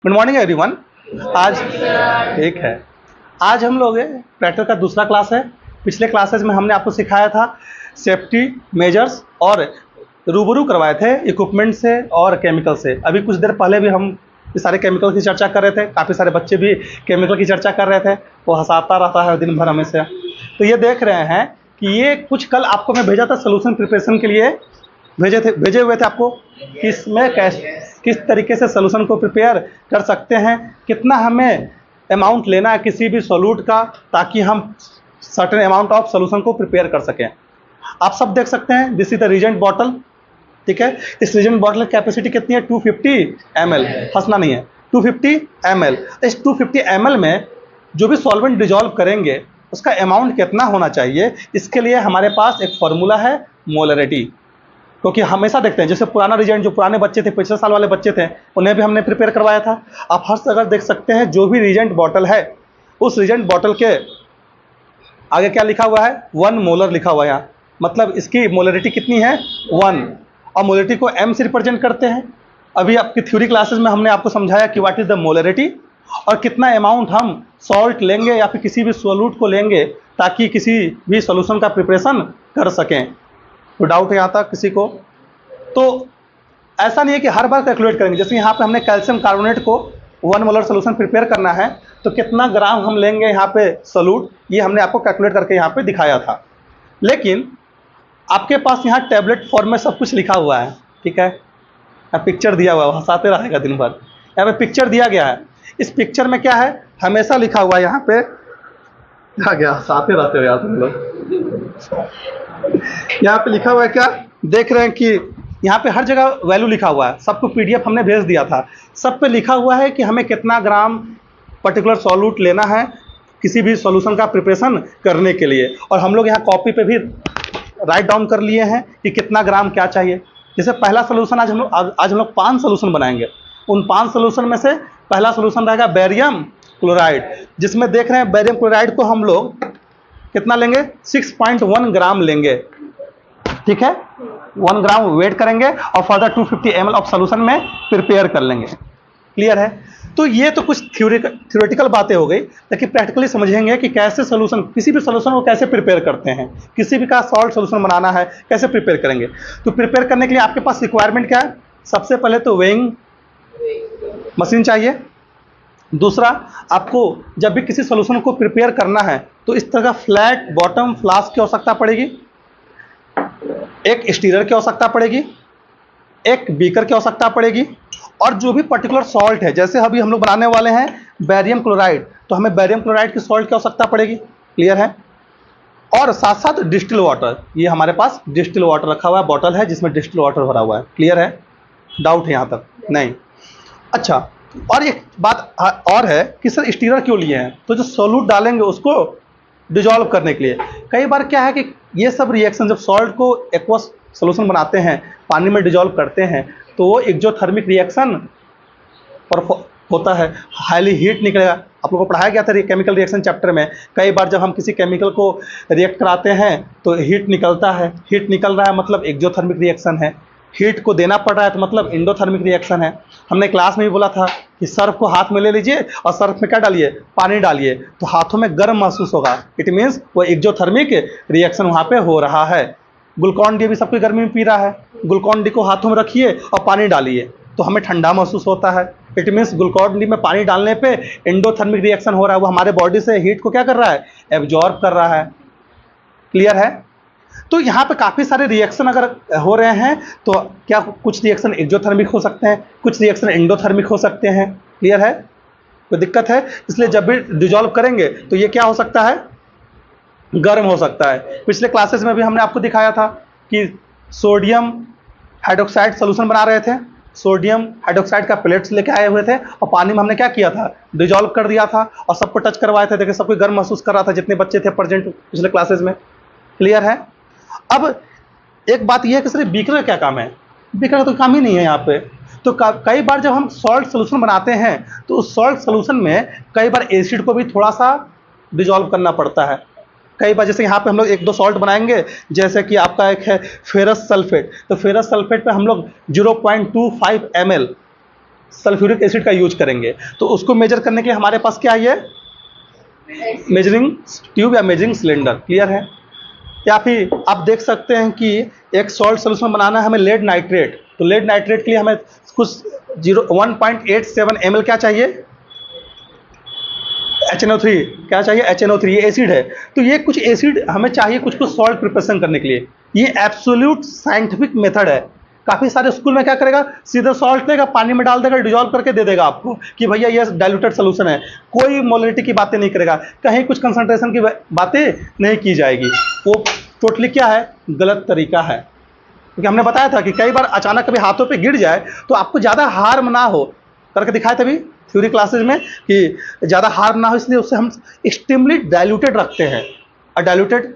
Good morning everyone. आज एक है, आज हम लोग प्रैक्टिकल का दूसरा क्लास है। पिछले क्लासेस में हमने आपको सिखाया था सेफ्टी मेजर्स और रूबरू करवाए थे इक्विपमेंट से और केमिकल से। अभी कुछ देर पहले भी हम ये सारे केमिकल की चर्चा कर रहे थे, काफ़ी सारे बच्चे भी केमिकल की चर्चा कर रहे थे, वो हंसाता रहता है दिन भर हमेशा। तो ये देख रहे हैं कि ये कुछ कल आपको मैं भेजा था सोल्यूशन प्रिपरेशन के लिए, भेजे हुए थे आपको कि इसमें किस तरीके से सोल्यूशन को प्रिपेयर कर सकते हैं, कितना हमें अमाउंट लेना है किसी भी सोल्यूट का, ताकि हम सर्टेन अमाउंट ऑफ सोल्यूशन को प्रिपेयर कर सकें। आप सब देख सकते हैं, this is the reagent bottle, ठीक है। इस रीजेंट बॉटल की कैपेसिटी कितनी है? 250 ml, हंसना नहीं है, 250 ml। इस 250 ml में जो भी सॉल्वेंट डिजॉल्व करेंगे उसका अमाउंट कितना होना चाहिए, इसके लिए हमारे पास एक फॉर्मूला है, मोलरिटी। क्योंकि हमेशा देखते हैं, जैसे पुराना रीजेंट जो पुराने बच्चे थे, पिछले साल वाले बच्चे थे, उन्हें भी हमने प्रिपेयर करवाया था। आप हर जगह देख सकते हैं जो भी रीजेंट बॉटल है, उस रीजेंट बॉटल के आगे क्या लिखा हुआ है? 1 मोलर लिखा हुआ है यहाँ। मतलब इसकी मोलरिटी कितनी है? 1। और मोलरिटी को m से रिप्रेजेंट करते हैं। अभी आपकी थ्योरी क्लासेस में हमने आपको समझाया कि व्हाट इज द मोलरिटी और कितना अमाउंट हम सॉल्ट लेंगे या फिर किसी भी सोल्यूट को लेंगे ताकि किसी भी सोल्यूशन का प्रिपरेशन कर सकें। तो डाउट है यहाँ तक किसी को? तो ऐसा नहीं है कि हर बार कैलकुलेट करेंगे। जैसे यहाँ पे हमने कैल्शियम कार्बोनेट को 1 मोलर सोल्यूशन प्रिपेयर करना है, तो कितना ग्राम हम लेंगे यहाँ पे सोल्यूट, ये हमने आपको कैलकुलेट करके यहाँ पे दिखाया था। लेकिन आपके पास यहाँ टैबलेट फॉर्म में सब कुछ लिखा हुआ है, ठीक है। पिक्चर दिया हुआ है, हंसाते रहेगा दिन भर। यहाँ पे पिक्चर दिया गया है। इस पिक्चर में क्या है? हमेशा लिखा हुआ है यहाँ पे, आ गया, हंसाते रहते हो यार तुम लोग। यहाँ पे लिखा हुआ है क्या? देख रहे हैं कि यहाँ पे हर जगह वैल्यू लिखा हुआ है। सबको पीडीएफ हमने भेज दिया था। सब पे लिखा हुआ है कि हमें कितना ग्राम पर्टिकुलर सॉल्यूट लेना है किसी भी सॉल्यूशन का प्रिपरेशन करने के लिए। और हम लोग यहाँ कॉपी पे भी राइट डाउन कर लिए हैं कि कितना ग्राम क्या चाहिए। जैसे पहला सोल्यूशन आज हम लोग 5 सोल्यूशन बनाएंगे। उन 5 सोल्यूशन में से पहला सोल्यूशन रहेगा बेरियम क्लोराइड, जिसमें देख रहे हैं बेरियम क्लोराइड को हम लोग कितना लेंगे? 6.1 ग्राम लेंगे, ठीक है। 1 ग्राम वेट करेंगे और फर्दर 250 ml ऑफ सोल्यूशन में प्रिपेयर कर लेंगे। क्लियर है? तो ये तो कुछ थ्योरेटिकल बातें हो गई, लेकिन प्रैक्टिकली समझेंगे कि कैसे सोल्यूशन, किसी भी सोल्यूशन को कैसे प्रिपेयर करते हैं। किसी भी का सॉल्ट सोल्यूशन बनाना है, कैसे प्रिपेयर करेंगे। तो प्रिपेयर करने के लिए आपके पास रिक्वायरमेंट क्या है? सबसे पहले तो वेइंग मशीन चाहिए। दूसरा, आपको जब भी किसी सोल्यूशन को प्रिपेयर करना है तो इस तरह का फ्लैट बॉटम फ्लास्क की आवश्यकता पड़ेगी, एक स्टीरर की आवश्यकता पड़ेगी, एक बीकर की आवश्यकता पड़ेगी, और जो भी पर्टिकुलर सॉल्ट है, जैसे अभी हम लोग बनाने वाले हैं बेरियम क्लोराइड, तो हमें बेरियम क्लोराइड की सॉल्ट की आवश्यकता पड़ेगी। क्लियर है? और साथ साथ डिस्टिल वाटर, ये हमारे पास डिस्टिल वाटर रखा हुआ है, बॉटल है जिसमें डिस्टिल वाटर भरा हुआ है। क्लियर है? डाउट है यहाँ तक? नहीं। अच्छा, और एक बात और है कि सर स्टीरर क्यों लिए हैं? तो जो सोल्यूट डालेंगे उसको डिजॉल्व करने के लिए। कई बार क्या है कि ये सब रिएक्शन, जब सॉल्ट को एक्वस सोल्यूशन बनाते हैं, पानी में डिजॉल्व करते हैं, तो वो एक्जोथर्मिक रिएक्शन और होता है, हाईली हीट निकलेगा। आप लोगों को पढ़ाया गया था केमिकल रिएक्शन चैप्टर में। कई बार जब हम किसी केमिकल को रिएक्ट कराते हैं तो हीट निकलता है। हीट निकल रहा है मतलब एक्जोथर्मिक रिएक्शन है। हीट को देना पड़ रहा है तो मतलब एंडोथर्मिक रिएक्शन है। हमने क्लास में भी बोला था कि सर्फ को हाथ में ले लीजिए और सर्फ में क्या डालिए? पानी डालिए, तो हाथों में गर्म महसूस होगा। इट मीन्स वो एक्जोथर्मिक रिएक्शन वहाँ पे हो रहा है। ग्लूकॉन डी भी सबकी गर्मी में पी रहा है, ग्लूकॉन डी को हाथों में रखिए और पानी डालिए तो हमें ठंडा महसूस होता है। इट मीन्स ग्लूकॉन डी में पानी डालने पे एंडोथर्मिक रिएक्शन हो रहा है, वो हमारे बॉडी से हीट को क्या कर रहा है? एब्जॉर्ब कर रहा है। क्लियर है? तो यहाँ पे काफ़ी सारे रिएक्शन अगर हो रहे हैं तो क्या कुछ रिएक्शन एक्जोथर्मिक हो सकते हैं, कुछ रिएक्शन एंडोथर्मिक हो सकते हैं। क्लियर है? कोई दिक्कत है? इसलिए जब भी डिजॉल्व करेंगे तो ये क्या हो सकता है? गर्म हो सकता है। पिछले क्लासेस में भी हमने आपको दिखाया था कि सोडियम हाइड्रोक्साइड सोल्यूशन बना रहे थे। सोडियम हाइड्रोक्साइड का प्लेट्स लेके आए हुए थे और पानी में हमने क्या किया था? डिजॉल्व कर दिया था और सबको टच करवाए थे। देखिए सबको गर्म महसूस कर रहा था, जितने बच्चे थे प्रेजेंट पिछले क्लासेस में। क्लियर है? अब एक बात यह है कि सर बीकर का क्या काम है? बीकर का तो काम ही नहीं है यहाँ पे। तो कई बार जब हम सॉल्ट सोल्यूशन बनाते हैं तो उस सॉल्ट सोल्यूशन में कई बार एसिड को भी थोड़ा सा डिजॉल्व करना पड़ता है। कई बार जैसे यहाँ पे हम लोग 1-2 सॉल्ट बनाएंगे, जैसे कि आपका एक है फेरस सल्फेट, तो फेरस सल्फेट पे हम लोग 0.25 ml सल्फ्यूरिक एसिड का यूज करेंगे। तो उसको मेजर करने के लिए हमारे पास क्या है, ये मेजरिंग ट्यूब या मेजरिंग सिलेंडर। क्लियर है? या फिर आप देख सकते हैं कि एक सॉल्ट सोल्यूशन बनाना है हमें लेड नाइट्रेट, तो लेड नाइट्रेट के लिए हमें कुछ 1.87 ml क्या चाहिए, HNO3 क्या चाहिए, HNO3 ये एसिड है। तो ये कुछ एसिड हमें चाहिए कुछ कुछ सॉल्ट प्रिपरेशन करने के लिए। ये एब्सोल्यूट साइंटिफिक मेथड है। काफ़ी सारे स्कूल में क्या करेगा, सीधे सॉल्ट लेगा, पानी में डाल देगा, डिजॉल्व करके दे देगा आपको कि भैया ये डाइल्यूटेड सोल्यूशन है। कोई मोलरिटी की बातें नहीं करेगा, कहीं कुछ कंसंट्रेशन की बातें नहीं की जाएगी। वो टोटली क्या है, गलत तरीका है। क्योंकि हमने बताया था कि कई बार अचानक कभी हाथों पे गिर जाए तो आपको ज़्यादा हार्म ना हो, करके दिखाए तभी थ्योरी क्लासेज में कि ज़्यादा हार्म ना हो, इसलिए उससे हम एक्सट्रीमली डाइल्यूटेड रखते हैं। और डाइल्यूटेड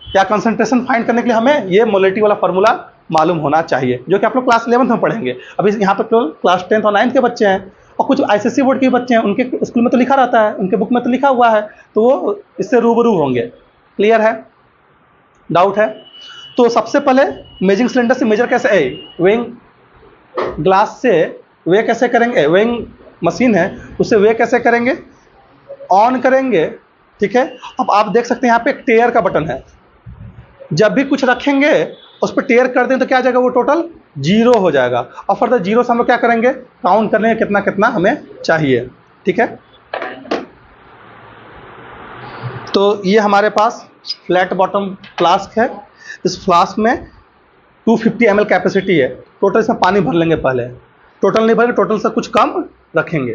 या कंसंट्रेशन फाइंड करने के लिए हमें ये मोलरिटी वाला फार्मूला मालूम होना चाहिए, जो कि आप लोग क्लास 11th में पढ़ेंगे। अभी यहाँ पर केवल क्लास 10th और 9th के बच्चे हैं, और कुछ ICSE बोर्ड के बच्चे हैं, उनके स्कूल में तो लिखा रहता है, उनके बुक में तो लिखा हुआ है, तो वो इससे रूबरू होंगे। क्लियर है? डाउट है? तो सबसे पहले मेजरिंग सिलेंडर से मेजर कैसे है, वेइंग ग्लास से वे कैसे करेंगे, वेइंग मशीन है उससे वे कैसे करेंगे, ऑन करेंगे। ठीक है? अब आप देख सकते हैं यहाँ पे एक टेयर का बटन है, जब भी कुछ रखेंगे उस पर टेयर कर दें तो क्या आ जाएगा, वो टोटल 0 हो जाएगा। और फर्दर 0 से हम लोग क्या करेंगे, काउंट करेंगे कितना कितना हमें चाहिए। ठीक है? तो ये हमारे पास फ्लैट बॉटम फ्लास्क है। इस फ्लास्क में 250 ml कैपेसिटी है। टोटल इसमें पानी भर लेंगे पहले, टोटल नहीं भरेंगे, टोटल से कुछ कम रखेंगे।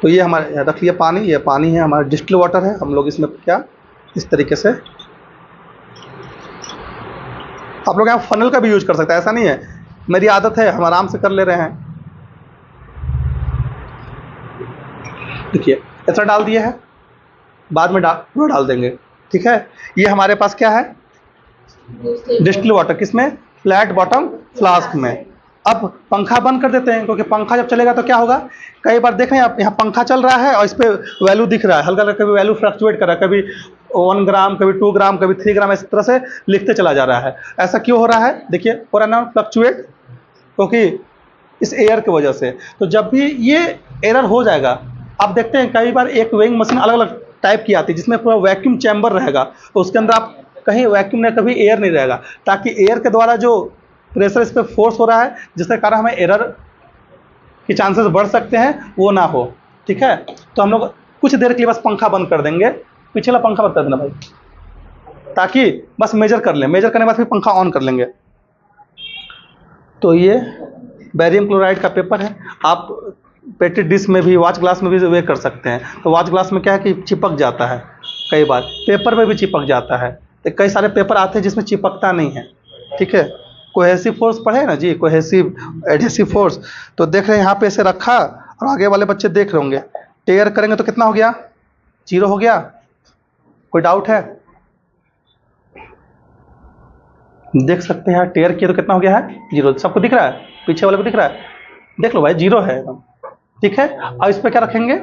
तो ये हमारे रख लिया पानी, ये पानी है हमारा डिस्टिल वाटर है। हम लोग इसमें क्या इस तरीके से, आप लोग यहाँ फनल का भी यूज कर सकते हैं, ऐसा नहीं है, मेरी आदत है, हम आराम से कर ले रहे हैं। देखिए ऐसा डाल दिया है, बाद में पूरा डाल देंगे। ठीक है? ये हमारे पास क्या है, डिस्टिल वाटर, किसमें, फ्लैट बॉटम फ्लास्क में। अब पंखा बंद कर देते हैं, क्योंकि पंखा जब चलेगा तो क्या होगा, कई बार देख रहे हैं आप, यहाँ पंखा चल रहा है और इस पर वैल्यू दिख रहा है, हल्का हल्का कभी वैल्यू फ्लक्चुएट कर रहा है, कभी 1 ग्राम, कभी 2 ग्राम, कभी 3 ग्राम, इस तरह से लिखते चला जा रहा है। ऐसा क्यों हो रहा है, देखिए हो रहा है ना फ्लक्चुएट, क्योंकि इस एयर की वजह से। तो जब भी ये एरर हो जाएगा, आप देखते हैं कई बार एक वेइंग मशीन अलग अलग टाइप की आती है जिसमें पूरा वैक्यूम चैम्बर रहेगा, तो उसके अंदर आप कहीं वैक्यूम में कभी एयर नहीं रहेगा, ताकि एयर के द्वारा जो प्रेशर इस पर फोर्स हो रहा है जिसके कारण हमें एरर के चांसेस बढ़ सकते हैं, वो ना हो। ठीक है? तो हम लोग कुछ देर के लिए बस पंखा बंद कर देंगे, पिछला पंखा बंद कर देना भाई, ताकि बस मेजर कर लें, मेजर करने के बाद फिर पंखा ऑन कर लेंगे। तो ये बेरियम क्लोराइड का पेपर है। आप पेटी डिश में भी, वॉच ग्लास में भी वे कर सकते हैं। तो वॉच ग्लास में क्या है कि चिपक जाता है, कई बार पेपर में भी चिपक जाता है। तो कई सारे पेपर आते हैं जिसमें चिपकता नहीं है। ठीक है? कोहेसिव फोर्स पढ़े ना जी, कोहेसिव एडहेसिव फोर्स। तो देख रहे हैं यहाँ पे ऐसे रखा, और आगे वाले बच्चे देख रहे होंगे, टेयर करेंगे तो कितना हो गया, 0 हो गया। कोई डाउट है? देख सकते हैं टेयर किया तो कितना हो गया है, 0। सबको दिख रहा है, पीछे वाले को दिख रहा है, देख लो भाई 0 है एकदम। ठीक है? और इस पर क्या रखेंगे,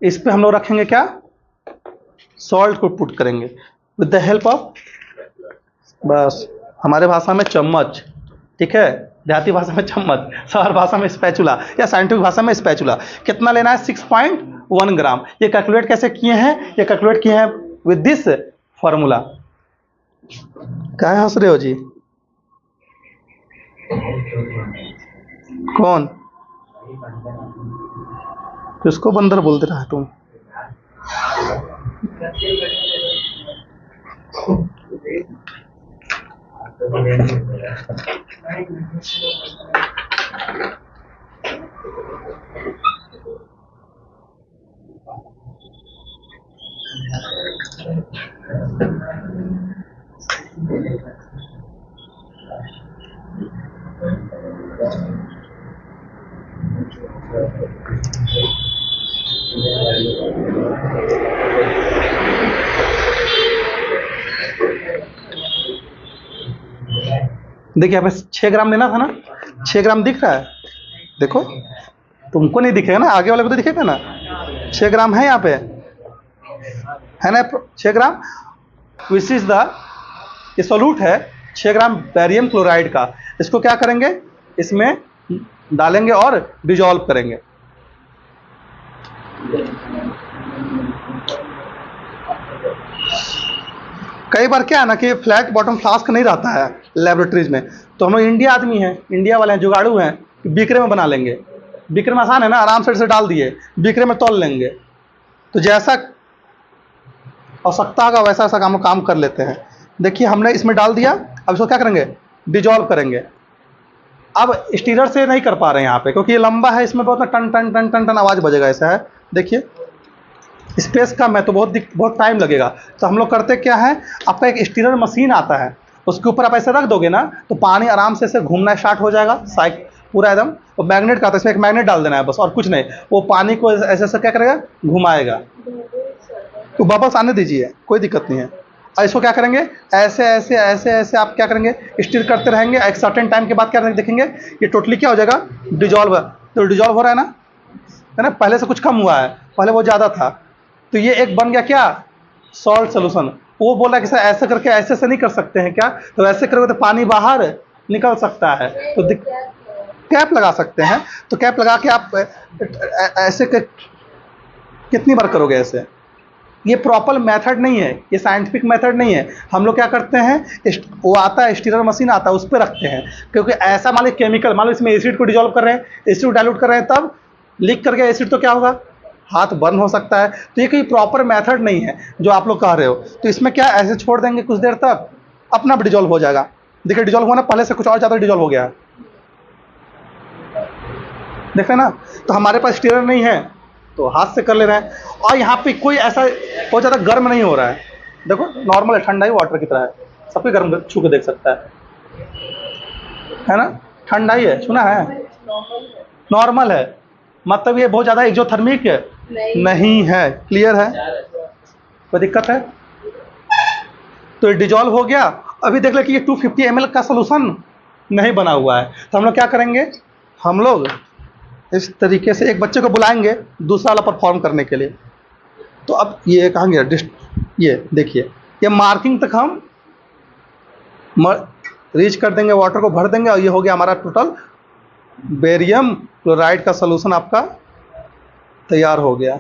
इस पर हम लोग रखेंगे क्या, सॉल्ट को पुट करेंगे विद द हेल्प ऑफ, बस हमारे भाषा में चम्मच। ठीक है? देहाती भाषा में चम्मच, शहर भाषा में स्पैचुला, या साइंटिफिक भाषा में स्पैचुला। कितना लेना है, 6.1 ग्राम। ये कैलकुलेट कैसे किए हैं, ये कैलकुलेट किए हैं विद दिस फॉर्मूला। क्या हंस रहे हो जी, कौन, किसको बंदर बोलते रहा तुम? देखिए यहाँ पे 6 ग्राम लेना था ना, 6 ग्राम दिख रहा है, देखो तुमको नहीं दिखेगा ना, आगे वाले को तो दिखेगा ना। 6 ग्राम है यहाँ पे, है ना 6 ग्राम, विच इज द, ये सोल्यूट है 6 ग्राम बेरियम क्लोराइड का। इसको क्या करेंगे, इसमें डालेंगे और डिजॉल्व करेंगे। कई बार क्या है ना कि फ्लैट बॉटम फ्लास्क नहीं रहता है लेबोरेटरीज में, तो हम लोग इंडिया आदमी हैं, इंडिया वाले हैं, जुगाड़ू हैं, बीकरे में बना लेंगे। बीकरे में आसान है ना, आराम से डाल दिए, बीकरे में तौल लेंगे। तो जैसा आवश्यकता होगा वैसा ऐसा काम कर लेते हैं। देखिए हमने इसमें डाल दिया, अब इसको क्या करेंगे, डिजॉल्व करेंगे। अब स्टीरर से नहीं कर पा रहे हैं यहाँ पे, क्योंकि ये लंबा है, इसमें बहुत ना टन टन टन टन टन आवाज़ बजेगा, ऐसा है। देखिए स्पेस कम है तो बहुत टाइम लगेगा। तो हम लोग करते क्या है, आपका एक स्टीरर मशीन आता है, उसके ऊपर आप ऐसे रख दोगे ना तो पानी आराम से घूमना स्टार्ट हो जाएगा, साइक पूरा एकदम। तो मैग्नेट का आता है, इसमें एक मैग्नेट डाल देना है बस, और कुछ नहीं। वो पानी को ऐसे ऐसे क्या करेगा, घुमाएगा। तो बबल्स आने दीजिए, कोई दिक्कत नहीं है। और इसको क्या करेंगे, ऐसे ऐसे ऐसे ऐसे आप क्या करेंगे, स्टीर करते रहेंगे। एक सर्टेन टाइम के बाद क्या देखेंगे, ये टोटली क्या हो जाएगा, डिजॉल्व। तो डिजॉल्व हो रहा है ना, पहले से कुछ कम हुआ है, पहले वो ज़्यादा था। तो ये एक बन गया क्या, सॉल्ट सोल्यूशन। वो बोला कि सर ऐसे करके ऐसे से नहीं कर सकते हैं क्या, तो ऐसे करोगे तो पानी बाहर निकल सकता है, तो कैप लगा सकते हैं। तो कैप लगा के आप ऐसे कितनी बार करोगे ऐसे। ये प्रॉपर मेथड नहीं है, ये साइंटिफिक मेथड नहीं है। हम लोग क्या करते हैं, वो आता है स्टीरर मशीन आता है, उस पर रखते हैं। क्योंकि ऐसा मान लो केमिकल, मान लो इसमें एसिड को डिजॉल्व कर रहे हैं, एसिड को डाइल्यूट कर रहे हैं, तब लीक करके एसिड तो क्या होगा, हाथ बर्न हो सकता है। तो ये कोई प्रॉपर मेथड नहीं है जो आप लोग कह रहे हो। तो इसमें क्या, ऐसे छोड़ देंगे कुछ देर तक, अपना डिजॉल्व हो जाएगा। देखिए डिजॉल्व हुआ ना, पहले से कुछ और ज़्यादा डिजॉल्व हो गया है, देखे ना। तो हमारे पास स्टीरर नहीं है तो हाथ से कर ले रहे हैं। और यहाँ पे कोई ऐसा बहुत ज़्यादा गर्म नहीं हो रहा है, देखो नॉर्मल है, ठंडा ही वाटर की तरह है, सब कोई गर्म छू के देख सकता है ना, ठंडा ही है, सुना है, नॉर्मल है। मतलब ये बहुत ज़्यादा एक्जोथर्मिक नहीं है, क्लियर है, कोई दिक्कत है। तो ये डिजॉल्व हो गया। अभी देख ले कि ये 250 ml का सोल्यूशन नहीं बना हुआ है, तो हम लोग क्या करेंगे, हम लोग इस तरीके से एक बच्चे को बुलाएंगे दूसरा वाला परफॉर्म करने के लिए। तो अब ये कहाँ गया, ये देखिए, ये मार्किंग तक हम रीच कर देंगे, वाटर को भर देंगे, और ये हो गया हमारा टोटल बेरियम क्लोराइड का सोल्यूशन आपका तैयार हो गया।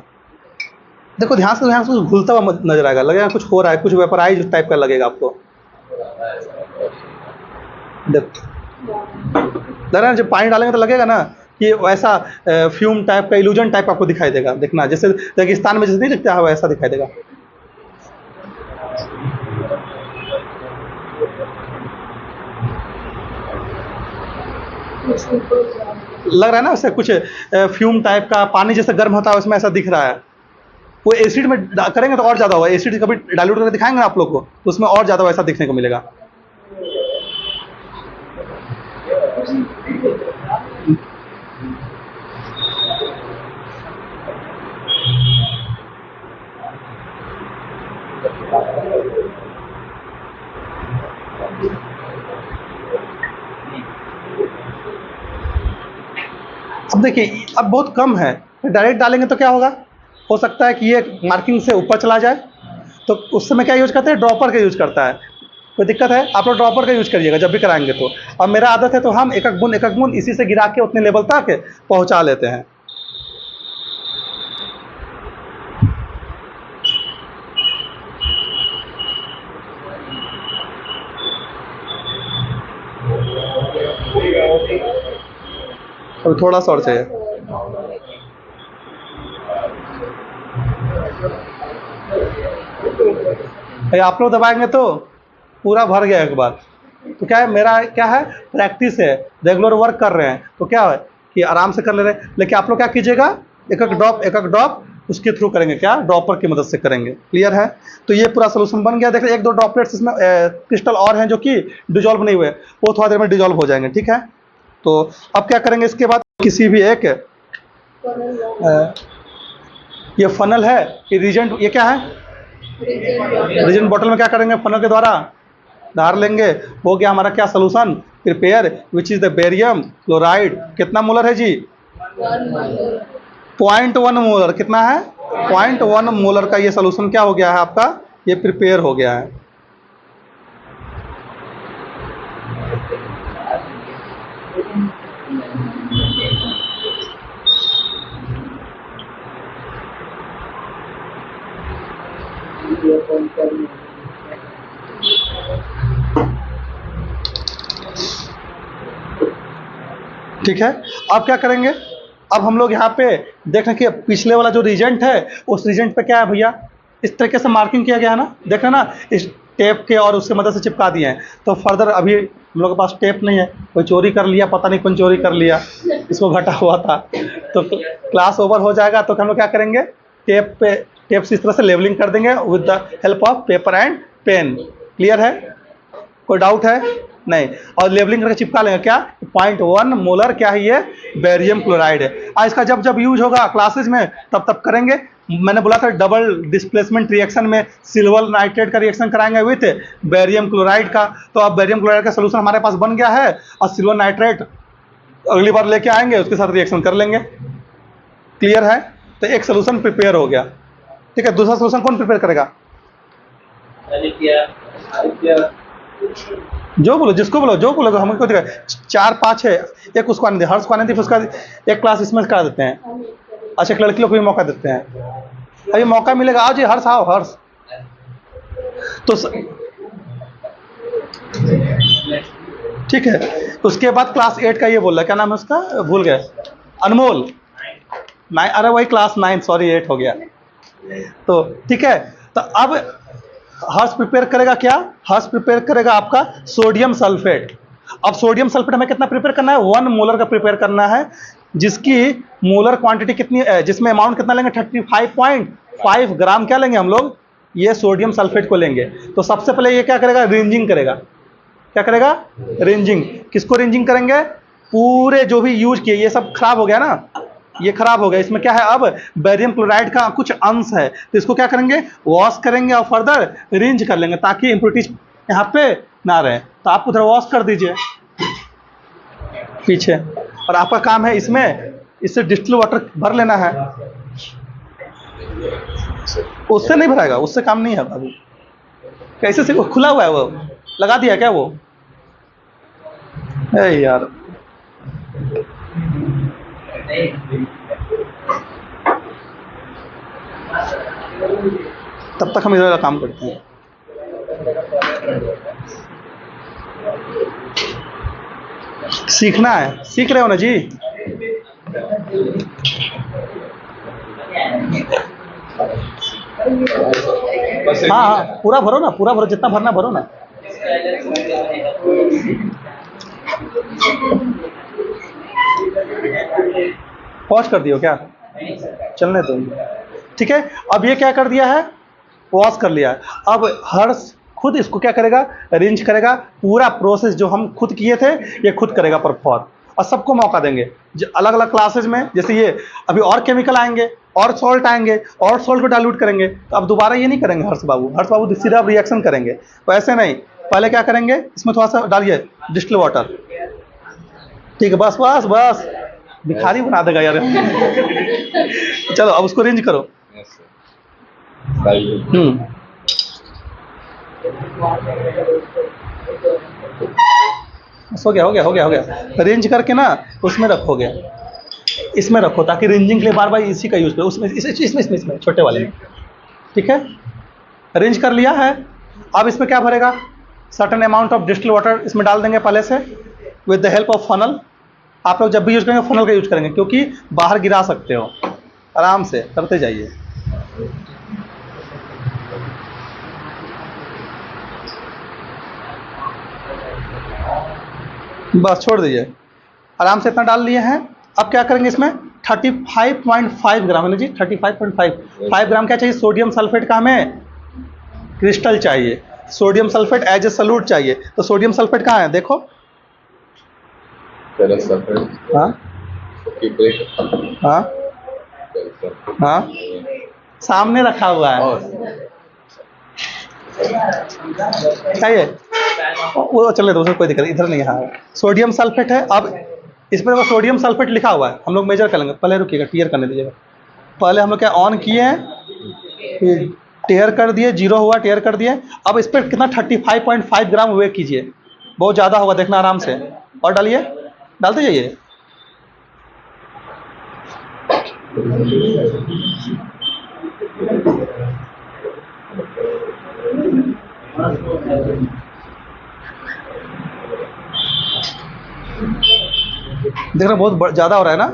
देखो ध्यान से घुलता हुआ नजर आएगा, लगेगा कुछ हो रहा है, कुछ वेपराइज टाइप का लगेगा आपको। देखो लग रहा है, जब पानी डालेंगे तो लगेगा ना कि वैसा फ्यूम टाइप का, इल्यूजन टाइप आपको दिखाई देगा। देखना जैसे रेगिस्तान में जैसे नहीं दिखता है वैसा दिखाई देगा। लग रहा है ना वैसे कुछ फ्यूम टाइप का, पानी जैसे गर्म होता है उसमें ऐसा दिख रहा है। वो एसिड में करेंगे तो और ज़्यादा होगा, एसिड कभी डाइल्यूट करके दिखाएंगे ना आप लोग को, तो उसमें और ज़्यादा वैसा दिखने को मिलेगा। अब देखिए अब बहुत कम है, डायरेक्ट डालेंगे तो क्या होगा, हो सकता है कि ये मार्किंग से ऊपर चला जाए। तो उस समय क्या यूज करते हैं, ड्रॉपर का यूज करता है। कोई दिक्कत है, आप लोग ड्रॉपर का यूज करिएगा जब भी कराएंगे तो। अब मेरा आदत है तो हम एक एक बूंद इसी से गिरा के उतने लेवल तक पहुंचा लेते हैं। तो थोड़ा सा और चाहिए। आप लोग दबाएंगे तो पूरा भर गया एक बार। तो क्या है, मेरा क्या है, प्रैक्टिस है, रेगुलर वर्क कर रहे हैं, तो क्या है कि आराम से कर ले रहे हैं। लेकिन आप लोग क्या कीजिएगा, एक एक ड्रॉप उसके थ्रू करेंगे, क्या ड्रॉपर की मदद से करेंगे। क्लियर है। तो ये पूरा सोल्यूशन बन गया। देखिए एक दो ड्रॉपलेट्स इसमें क्रिस्टल और हैं जो कि डिजॉल्व नहीं हुए, वो थोड़ा देर में डिजॉल्व हो जाएंगे। ठीक है। तो अब क्या करेंगे, इसके बाद किसी भी एक ये फनल है, ये रीजेंट, ये क्या है, रीजेंट बॉटल में क्या करेंगे, फनल के द्वारा डाल लेंगे। हो गया हमारा क्या solution, prepare which is the barium chloride. कितना मोलर है जी, 0.1 मोलर। कितना है, 0.1 मोलर का ये सोल्यूशन क्या हो गया है आपका, ये प्रिपेयर हो गया है। ठीक है। अब क्या करेंगे, अब हम लोग यहाँ पे देख रहे हैं कि पिछले वाला जो रीजेंट है उस रीजेंट पे क्या है भैया, इस तरीके से मार्किंग किया गया है ना, देख रहे हैं ना, इस टेप के और उसके मदद से चिपका दिए हैं। तो फर्दर अभी हम लोग के पास टेप नहीं है, कोई चोरी कर लिया, पता नहीं कौन चोरी कर लिया, इसको घटा हुआ था। तो क्लास ओवर हो जाएगा तो हम लोग क्या करेंगे, टेप से इस तरह से लेवलिंग कर देंगे with the help of paper and pen. Clear है, कोई डाउट है नहीं? और लेवलिंग करके चिपका लेंगे क्या, 0.1 मोलर क्या है ये, बेरियम क्लोराइड है। इसका जब जब यूज होगा क्लासेस में तब तब करेंगे। मैंने बोला था डबल डिस्प्लेसमेंट रिएक्शन में सिल्वर नाइट्रेट का रिएक्शन कराएंगे विथ बेरियम क्लोराइड का। तो अब बेरियम क्लोराइड का सोल्यूशन हमारे पास बन गया है और सिल्वर नाइट्रेट अगली बार लेके आएंगे, उसके साथ रिएक्शन कर लेंगे। क्लियर है, तो एक सोल्यूशन प्रिपेयर हो गया। ठीक है, दूसरा सोल्यूशन कौन प्रिपेयर करेगा? जो बोलो, जिसको बोलो, जो बोलो, हमको 4-5 है, एक उसको आने दे, हर्ष को आने दे, फिर उसका एक क्लास इसमें करा देते हैं। अच्छा, एक लड़की लोग को भी मौका देते हैं, अभी मौका मिलेगा। आओ जी, हर्ष आओ, हर्ष। तो ठीक है, उसके बाद क्लास 8 का ये बोल रहा है, क्या नाम है उसका, भूल गए, अनमोल। अरे वही क्लास 9, सॉरी 8 हो गया। तो ठीक है, तो अब हर्ष प्रिपेयर करेगा क्या, हर्ष प्रिपेयर करेगा आपका सोडियम सल्फेट। अब सोडियम सल्फेट हमें कितना प्रिपेयर करना है, 1 मोलर का प्रिपेयर करना है, जिसकी मोलर क्वांटिटी कितनी, जिसमें अमाउंट कितना लेंगे, 35.5 ग्राम क्या लेंगे हम लोग, ये सोडियम सल्फेट को लेंगे। तो सबसे पहले ये क्या करेगा, रेंजिंग करेगा। क्या करेगा, रेंजिंग। किसको रेंजिंग करेंगे, पूरे जो भी यूज किए, ये सब खराब हो गया ना, ये खराब हो गया, इसमें क्या है, अब बेरियम क्लोराइड का कुछ अंश है, तो इसको क्या करेंगे, वॉश करेंगे और फर्दर रेंज कर लेंगे ताकि इंप्योरिटीज यहाँ पे ना रहे। तो आप उधर वॉश कर दीजिए पीछे, और आपका काम है इसमें, इससे डिस्टिल वाटर भर लेना है। उससे नहीं भराएगा, उससे काम नहीं है बाबू। कैसे से खुला हुआ है, वो लगा दिया क्या वो, यार तब तक हम इधर का काम करते हैं। सीखना है, सीख रहे हो ना जी। हाँ हाँ, पूरा भरो ना, पूरा भरो, जितना भरना भरो ना। पॉज कर दियो क्या, चलने दो। ठीक है, अब ये क्या कर दिया है, वॉश कर लिया है। अब हर्ष खुद इसको क्या करेगा, अरेंज करेगा। पूरा प्रोसेस जो हम खुद किए थे ये खुद करेगा परफॉर्म, और सबको मौका देंगे अलग अलग क्लासेस में। जैसे ये अभी और केमिकल आएंगे, और सॉल्ट आएंगे, और सॉल्ट को डाइल्यूट करेंगे, तो अब दोबारा ये नहीं करेंगे हर्ष बाबू सीधा रिएक्शन करेंगे। तो ऐसे नहीं, पहले क्या करेंगे, इसमें थोड़ा सा डालिए डिस्टिल वाटर। ठीक है, बस बस बस, भिखारी बना देगा यार। चलो अब उसको रेंज करो। हो गया। रेंज करके ना उसमें रखोगे, इसमें रखो ताकि रेंजिंग के लिए बार बार इसी का यूज करो, उसमें इसमें छोटे वाले में। ठीक है, रेंज कर लिया है। अब इसमें क्या भरेगा, certain amount of distil water इसमें डाल देंगे पहले से with the help of funnel. आप लोग जब भी यूज करेंगे फनल का यूज करेंगे, क्योंकि बाहर गिरा सकते हो। आराम से करते जाइए। बस छोड़ दीजिए, आराम से इतना डाल लिए हैं। अब क्या करेंगे, इसमें 35.5 ग्राम है ना जी, 35.5 ग्राम क्या चाहिए, सोडियम सल्फेट का हमें क्रिस्टल चाहिए। Sodium sulphate as a solute चाहिए। तो सोडियम सल्फेट कहाँ है, देखो। हाँ हाँ हाँ, सामने रखा हुआ है, चाहिए वो, चले दो, कोई दिक्कत, इधर नहीं है। हाँ, सोडियम सल्फेट है। अब इसमें वो सोडियम सल्फेट लिखा हुआ है, हम लोग मेजर कर लेंगे। पहले रुकिएगा, क्लियर करने दीजिएगा। पहले हम लोग क्या ऑन किए हैं, फिर टेयर कर दिए, जीरो हुआ, टेयर कर दिए। अब इस पर कितना 35.5 ग्राम वे कीजिए, बहुत ज़्यादा होगा, देखना आराम से। और डालिए, डालते जाइए। देख रहे बहुत ज़्यादा हो रहा है ना।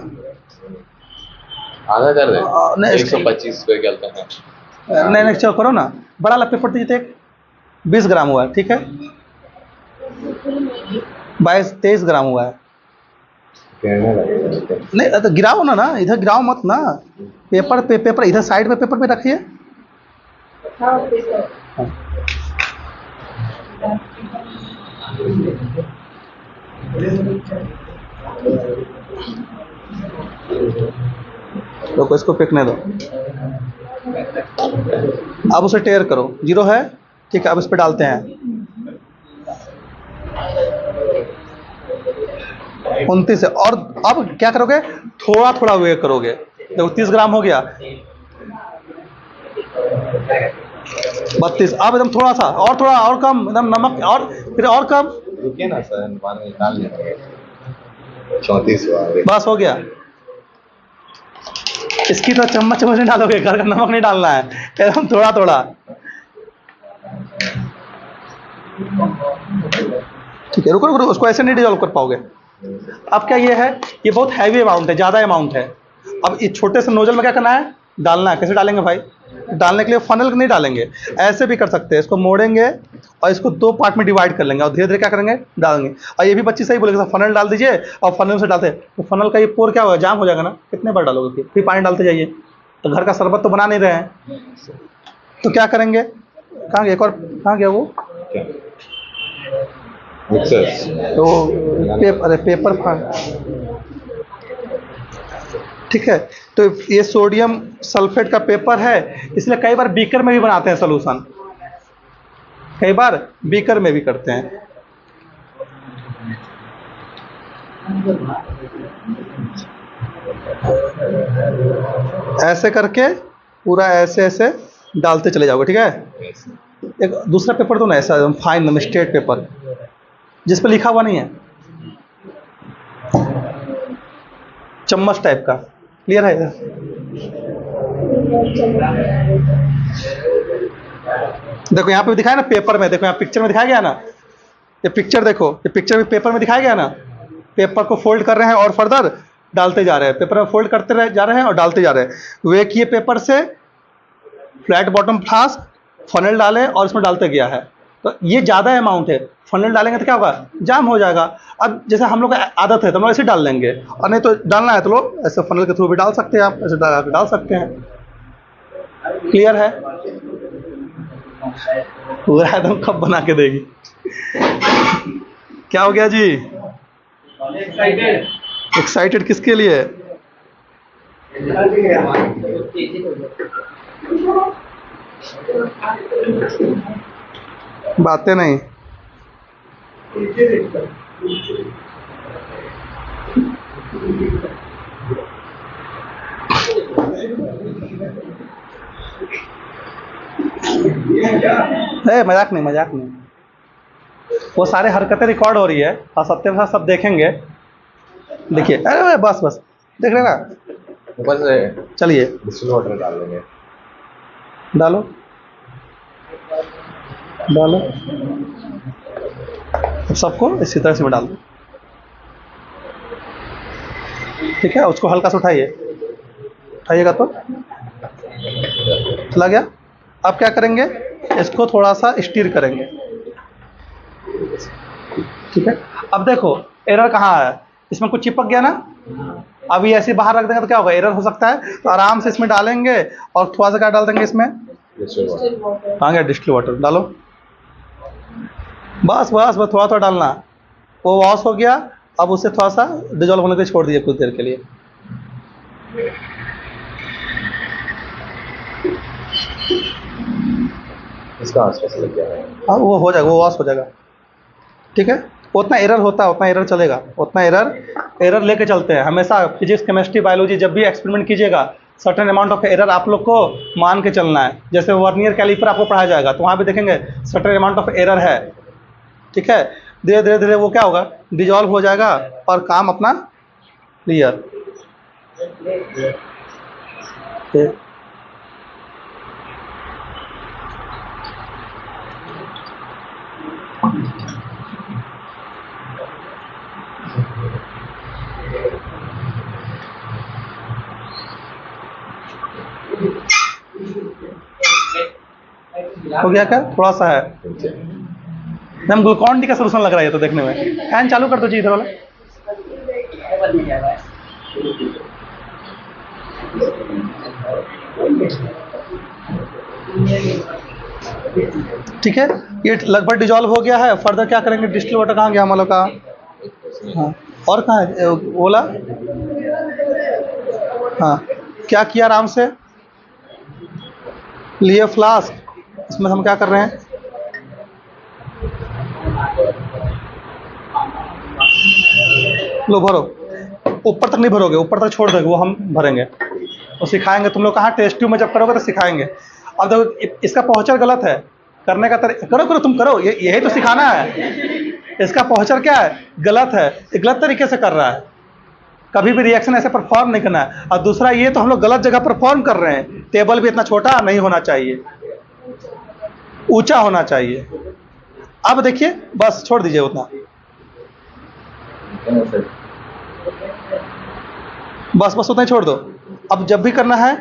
आधा कर दे। नहीं 125 पे चलते हैं। नहीं नहीं चलो करो ना, बड़ा वाला पेपर दीजिए एक, 20 ग्राम हुआ है, ठीक है, 22-23 ग्राम हुआ है। नहीं तो गिराओ ना, इधर गिराओ मत ना, पेपर पे पेपर इधर साइड में पेपर पे रखिए। हाँ। तो इसको फेंकने दो, अब उसे टेयर करो, 0 है, ठीक है, अब इस पे डालते हैं 29 है। और अब क्या करोगे, थोड़ा थोड़ा वे करोगे, देखो 30 ग्राम हो गया, 32, अब एकदम थोड़ा सा और, थोड़ा और कम, एकदम नमक और फिर और कम, रुकिए ना सर, निकाल लेंगे। 34 हुआ, बस हो गया। इसकी तो चम्मच चम्मच नहीं डालोगे, घर का नमक नहीं डालना है, एकदम थोड़ा थोड़ा, ठीक है। रुको रुको रुको, उसको ऐसे नहीं डिजॉल्व कर पाओगे। अब क्या ये है, ये बहुत हैवी अमाउंट है, ज़्यादा अमाउंट है। अब इस छोटे से नोजल में क्या करना है, डालना है। कैसे डालेंगे भाई, डालने के लिए फनल नहीं डालेंगे, ऐसे भी कर सकते हैं, इसको मोड़ेंगे और इसको 2 पार्ट में डिवाइड कर लेंगे और धीरे धीरे क्या करेंगे, डालेंगे। और ये भी बच्ची सही बोलेगी, फनल डाल दीजिए और फनल से डालते तो फनल का ये पोर क्या होगा, जाम हो जाएगा ना, कितने बार डालोगे, फिर पानी डालते जाइए, तो घर का शरबत तो बना नहीं रहे हैं। तो क्या करेंगे, कहाँ गया एक और, कहाँ गया वो, तो अरे पेपर फाड़, ठीक है। तो ये सोडियम सल्फेट का पेपर है, इसलिए कई बार बीकर में भी बनाते हैं सॉल्यूशन, कई बार बीकर में भी करते हैं। ऐसे करके पूरा ऐसे ऐसे डालते चले जाओगे, ठीक है। एक दूसरा पेपर तो ना ऐसा फाइन स्ट्रेट पेपर जिस पर लिखा हुआ नहीं है, चम्मच टाइप का, क्लियर है। देखो यहाँ पे दिखाया ना पेपर में, देखो यहाँ पिक्चर में दिखाया गया ना, ये पिक्चर देखो, ये पिक्चर में पेपर में दिखाया गया ना, पेपर को फोल्ड कर रहे हैं और फर्दर डालते जा रहे हैं, पेपर में फोल्ड करते जा रहे हैं और डालते जा रहे हैं। वे किए पेपर से फ्लैट बॉटम फ्लास्क, फनल डालें और इसमें डालते गया है। तो ये ज़्यादा अमाउंट है, फनल डालेंगे तो क्या होगा, जाम हो जाएगा। अब जैसे हम लोग का आदत है तो हम लोग ऐसे डाल लेंगे, और नहीं तो डालना है तो लोग ऐसे फनल के थ्रू भी डाल सकते हैं, आप ऐसे डाल सकते हैं। क्लियर है, पूरा एकदम कब बना के देगी। क्या हो गया जी, एक्साइटेड किसके लिए, बातें नहीं। मजाक नहीं, मजाक नहीं, वो सारे हरकतें रिकॉर्ड हो रही है और सत्य साथ सब देखेंगे। देखिए, अरे बस बस देख रहे ना, ऊपर से चलिए डिस्टिल वाटर डाल देंगे, डालो डालो, सबको इसी तरह से में डाल दो, ठीक है। उसको हल्का सा उठाइए, उठाइएगा तो चला गया। अब क्या करेंगे, इसको थोड़ा सा स्टीर करेंगे, ठीक है। अब देखो एरर कहाँ है, इसमें कुछ चिपक गया ना, अभी ऐसे बाहर रख देंगे तो क्या होगा, एरर हो सकता है। तो आराम से इसमें डालेंगे और थोड़ा सा क्या डाल देंगे इसमें, कहाँ गया, डिस्टिल वाटर डालो, बस बस बस थोड़ा थोड़ा डालना, वो वॉश हो गया। अब उसे थोड़ा सा डिजॉल्व होने के लिए छोड़ दीजिए कुछ देर के लिए। इसका आसपास लग गया है, हाँ वो हो जाएगा, वो वॉश हो जाएगा, ठीक है। उतना एरर होता है उतना एरर चलेगा, उतना एरर लेके चलते हैं हमेशा। फिजिक्स केमिस्ट्री बायोलॉजी जब भी एक्सपेरिमेंट कीजिएगा, सर्टेन अमाउंट ऑफ एरर आप लोग को मान के चलना है। जैसे वर्नियर कैलिपर आपको पढ़ाया जाएगा तो वहाँ भी देखेंगे सर्टेन अमाउंट ऑफ एरर है, ठीक है। धीरे धीरे धीरे वो क्या होगा, डिजॉल्व हो जाएगा और काम अपना क्लियर। हो गया क्या? थोड़ा सा है। नीचे। मैम ग्लूकॉन डी का सोल्यूशन लग रहा है ये तो देखने में। फैन चालू कर दो जी इधर वाला। ठीक है, ये लगभग डिजॉल्व हो गया है। फर्दर क्या करेंगे? डिस्टिल वाटर कहाँ गया हम लोग का? हाँ, और कहाँ है ओला? हाँ, क्या किया? आराम से लिए फ्लास्क, इसमें हम क्या कर रहे हैं? लो भरो। ऊपर तक नहीं भरोगे, ऊपर तक छोड़ दोगे, वो हम भरेंगे। तो सिखाएंगे तुम लोग कहाँ, टेस्ट ट्यूब में जब करोगे तो सिखाएंगे। अब देखो इसका पहुँचर गलत है, करने का करो करो, तुम करो, यही तो सिखाना है। इसका पहुँचर क्या है? गलत है, ये गलत तरीके से कर रहा है। कभी भी रिएक्शन ऐसे परफॉर्म नहीं करना है। और दूसरा ये तो हम लोग गलत जगह परफॉर्म कर रहे हैं। टेबल भी इतना छोटा नहीं होना चाहिए, ऊंचा होना चाहिए। अब देखिए, बस छोड़ दीजिए उतना, बस बस उतना ही छोड़ दो। अब जब भी करना है,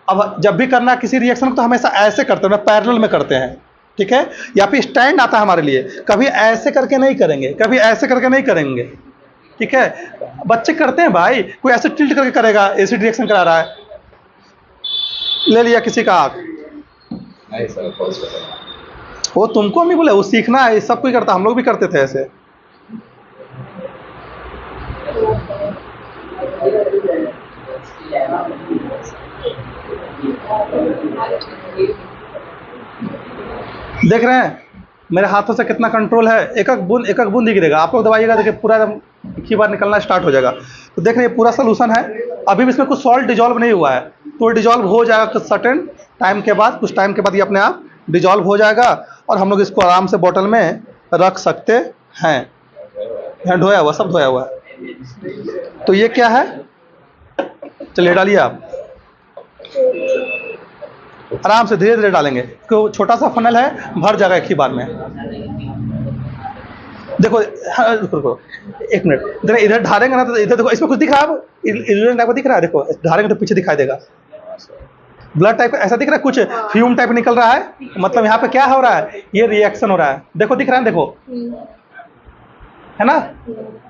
अब जब भी करना है किसी रिएक्शन को, तो हमेशा ऐसे करते हैं, पैरेलल में करते हैं। ठीक है, या फिर स्टैंड आता है हमारे लिए, कभी ऐसे करके नहीं करेंगे, कभी ऐसे करके नहीं करेंगे। ठीक है, बच्चे करते हैं भाई, कोई ऐसे टिल्ट करके करेगा, एसिड रिएक्शन करा रहा है। ले लिया किसी का आग, नहीं सर, वो तुमको नहीं बोले, वो सीखना है, सब कोई करता, हम लोग भी करते थे ऐसे। देख रहे हैं मेरे हाथों से कितना कंट्रोल है, एक एक बूंद ही गिरेगा। आप लोग दबाइएगा, देखिए पूरा एकदम एक ही बार निकलना स्टार्ट हो जाएगा। तो देख रहे हैं पूरा सोल्यूशन है। अभी भी इसमें कुछ सॉल्ट डिजॉल्व नहीं हुआ है, तो डिजॉल्व हो जाएगा कुछ सर्टेन टाइम के बाद। कुछ टाइम के बाद ये अपने आप डिजॉल्व हो जाएगा और हम लोग इसको आराम से बोतल में रख सकते हैं। यहाँ धोया हुआ, सब धोया हुआ है। तो ये क्या है, चलिए डालिए आप, आराम से धीरे धीरे डालेंगे, क्योंकि छोटा सा फनल है, भर जाएगा एक ही बार में। देखो, हाँ, रुको एक मिनट, देखो इधर ढारेंगे ना तो इधर देखो, इसमें कुछ दिख रहा है, इल्यूजन टाइप का दिख रहा है। देखो ढारेंगे तो पीछे दिखाई देगा, ब्लड टाइप का ऐसा दिख रहा है, कुछ फ्यूम टाइप निकल रहा है। मतलब यहाँ पे क्या हो रहा है, ये रिएक्शन हो रहा है। देखो दिख रहा है, देखो है ना,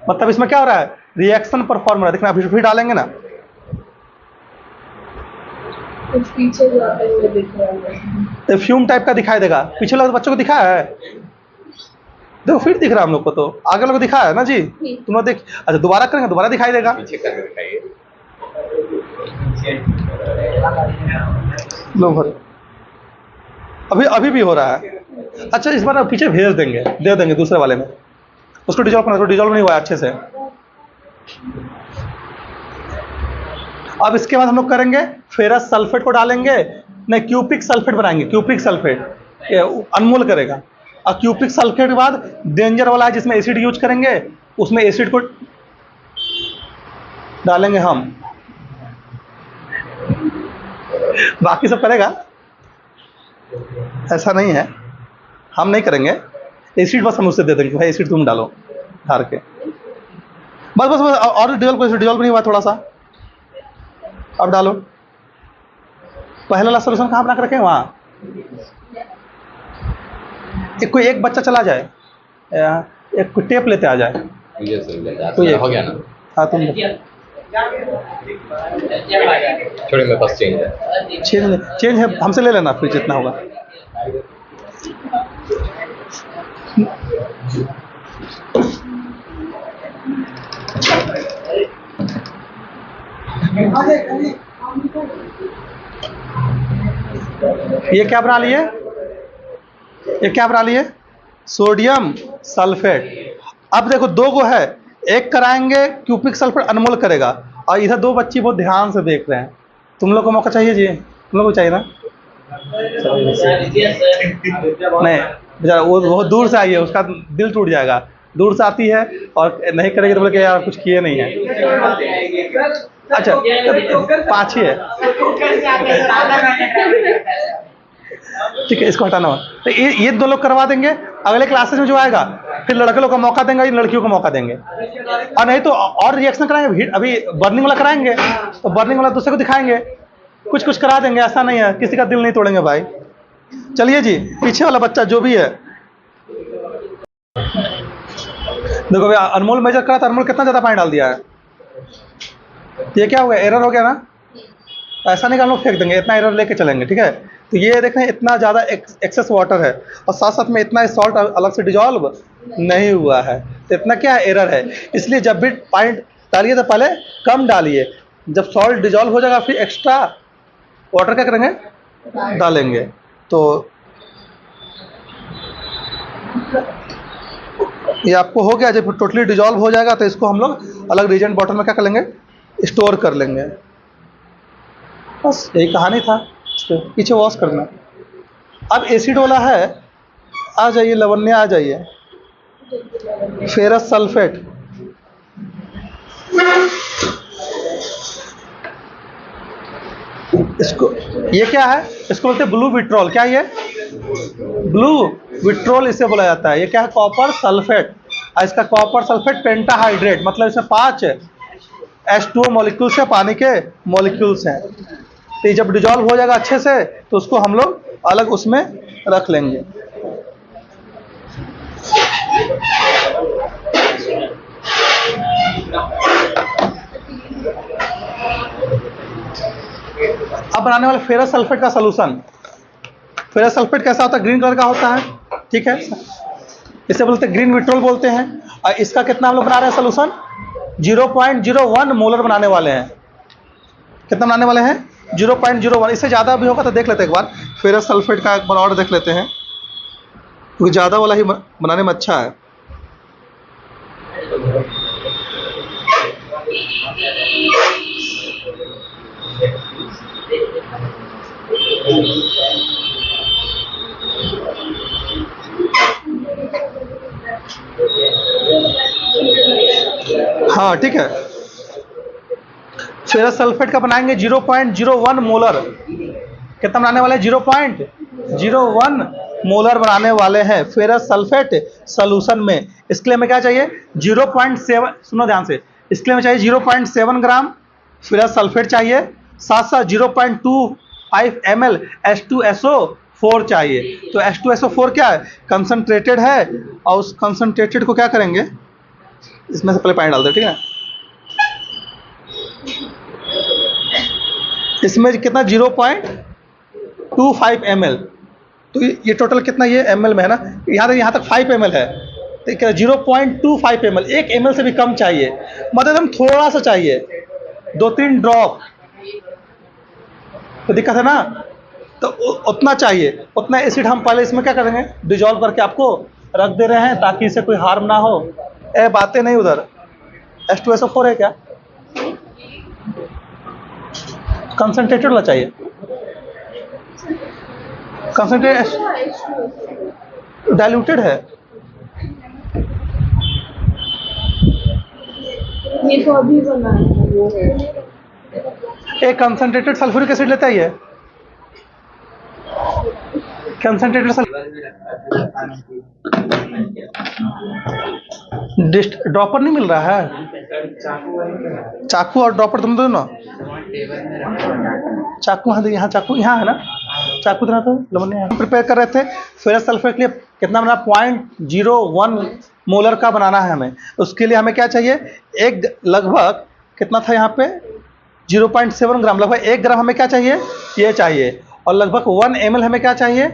मतलब इसमें क्या हो रहा है, रिएक्शन परफॉर्म हो रहा है। देखना अभी फिर डालेंगे ना, कुछ पीछे जाते हुए दिख रहा है, फ्यूम टाइप का दिखाई देगा। पीछे वाले बच्चों को दिखाया है, देखो फिर दिख रहा है हम लोग को, तो आगे लोग दिखाया है ना जी, तुम लोग देख। अच्छा दोबारा करेंगे, दोबारा दिखाई देगा। पीछे करके दिखाइए। लो भरे, अभी अभी भी हो रहा है। अच्छा इस बार अब पीछे भेज देंगे, दे देंगे दूसरे वाले में, उसको डिजॉल्व करना, तो डिजॉल्व नहीं हुआ अच्छे से। अब इसके बाद हम लोग करेंगे फेरस सल्फेट को डालेंगे, नहीं क्यूपिक सल्फेट बनाएंगे। क्यूपिक सल्फेट अनमोल करेगा। और क्यूपिक सल्फेट के बाद डेंजर वाला है जिसमें एसिड यूज करेंगे, उसमें एसिड को डालेंगे हम। बाकी सब करेगा, ऐसा नहीं है, हम नहीं करेंगे। एसिड बस हम उससे दे देंगे, भाई एसिड तुम डालो ढार के, बस बस बस। और डिजॉल्व नहीं हुआ थोड़ा सा, अब डालो। पहले वाला सोल्यूशन कहाँ बना कर रखें, वहाँ कोई एक बच्चा चला जाए, एक कोई टेप लेते आ जाए, तो ये हो गया ना। हाँ तुम छोड़िए, मेरे पास चेंज है। चेंज है, हमसे ले लेना फिर जितना होगा। ये क्या बना लिए, ये क्या बना लिए, सोडियम सल्फेट। अब देखो दो गो है, एक कराएंगे क्यूपिक सल्फेट अनमोल करेगा, और इधर दो बच्ची बहुत ध्यान से देख रहे हैं। तुम लोग को मौका चाहिए जी, तुम लोग को चाहिए ना। नहीं बेचारा वो बहुत दूर से आई है, उसका दिल टूट जाएगा। दूर से आती है और नहीं करेगी तो बोले कि यार कुछ किए नहीं है। अच्छा 5 ही है, ठीक है, इसको हटाना। तो ये दो लोग करवा देंगे। अगले क्लासेस में जो आएगा फिर लड़के लोग का मौका देंगे, इन लड़कियों को मौका देंगे। और नहीं तो और रिएक्शन कराएंगे, अभी बर्निंग वाला कराएंगे तो बर्निंग वाला दूसरे को दिखाएंगे, कुछ कुछ करा देंगे। ऐसा नहीं है, किसी का दिल नहीं तोड़ेंगे भाई, चलिए जी, पीछे वाला बच्चा जो भी है, देखो भैया, अनमोल मेजर करा था, अनमोल कितना ज़्यादा पानी डाल दिया है। ये क्या हो गया, एरर हो गया ना। ऐसा नहीं कि हम लोग फेंक देंगे, इतना एरर लेके चलेंगे, ठीक है। तो ये देखें इतना ज़्यादा एक्सेस वाटर है, और साथ साथ में इतना सॉल्ट अलग से डिजॉल्व नहीं हुआ है, तो इतना क्या है, एरर है। इसलिए जब भी पानी डालिए तो पहले कम डालिए, जब सॉल्ट डिजॉल्व हो जाएगा फिर एक्स्ट्रा वाटर क्या करेंगे, डालेंगे। तो ये आपको हो गया, जब टोटली डिजॉल्व हो जाएगा तो इसको हम लोग अलग रीजेंट बॉटल में क्या कर लेंगे, स्टोर कर लेंगे। बस यही कहानी था, इसको पीछे वॉश करना। अब एसिड वाला है, आ जाइए लवण्य, आ जाइए। फेरस सल्फेट, इसको, ये क्या है, इसको बोलते हैं ब्लू विट्रोल। क्या ये, ब्लू विट्रोल इसे बोला जाता है। ये क्या है, कॉपर सल्फेट। इसका कॉपर सल्फेट पेंटाहाइड्रेट, मतलब इसमें 5 H2O मॉलिक्यूल्स है, पानी के मॉलिक्यूल्स हैं। तो ये जब डिजॉल्व हो जाएगा अच्छे से तो उसको हम लोग अलग उसमें रख लेंगे। अब बनाने वाले फेरस सल्फेट का सलूशन। फेरस सल्फेट कैसा होता है, ग्रीन कलर का होता है, ठीक है। इसे बोलते हैं ग्रीन विट्रोल बोलते हैं। और इसका कितना हम लोग बना रहे हैं सलूशन, 0.01 मोलर बनाने वाले हैं। कितना बनाने वाले हैं, 0.01। इससे ज़्यादा भी होगा तो देख लेते हैं एक बार, फेरस सल्फेट का एक बार और देख लेते हैं, क्योंकि ज़्यादा वाला ही बनाने में अच्छा है। हाँ ठीक है, फेरस सल्फेट का बनाएंगे 0.01 मोलर। कितना बनाने वाले हैं, 0.01 मोलर बनाने वाले हैं फेरस सल्फेट सॉल्यूशन में। इसके लिए हमें क्या चाहिए, 0.7, सुनो ध्यान से, इसके लिए हमें चाहिए 0.7 ग्राम फेरस सल्फेट चाहिए, साथ साथ 0.25 ml H2SO4 चाहिए। तो H2SO4 क्या है, कंसनट्रेटेड है, और उस कंसनट्रेटेड को क्या करेंगे, इसमें से पहले पानी डाल दे, ठीक है। इसमें कितना, 0.25 ml। तो ये टोटल कितना, ये ml में है ना, यहाँ तक 5 ml है, ठीक है। 0.25 ml, 1 ml से भी कम चाहिए, मतलब हम थोड़ा सा चाहिए, 2-3 ड्रॉप। तो दिक्कत है ना, तो उतना चाहिए। उतना एसिड हम पहले इसमें क्या करेंगे, डिजॉल्व करके आपको रख दे रहे हैं, ताकि इसे कोई हार्म ना हो। बातें नहीं, उधर H2SO4 है क्या, कंसनट्रेटेड वाला चाहिए, कंसनट्रेटेड डाइल्यूटेड है। ये तो अभी बना है, वो है एक कंसनट्रेटेड सल्फ्यूरिक एसिड लेता ही है, कंसनट्रेटेड ड्रॉपर नहीं मिल रहा है, चाकू और ड्रॉपर तुम दोनों, चाकू यहाँ चाकू यहाँ है ना, चाकू देना तो लमने हम प्रिपेयर कर रहे थे। फेरस सल्फेट के लिए कितना बना, 0.01 मोलर का बनाना है हमें। उसके लिए हमें क्या चाहिए, एक लगभग कितना था यहाँ पे, 0.7 ग्राम, लगभग 1 ग्राम हमें क्या चाहिए, ये चाहिए। और लगभग 1 ml हमें क्या चाहिए,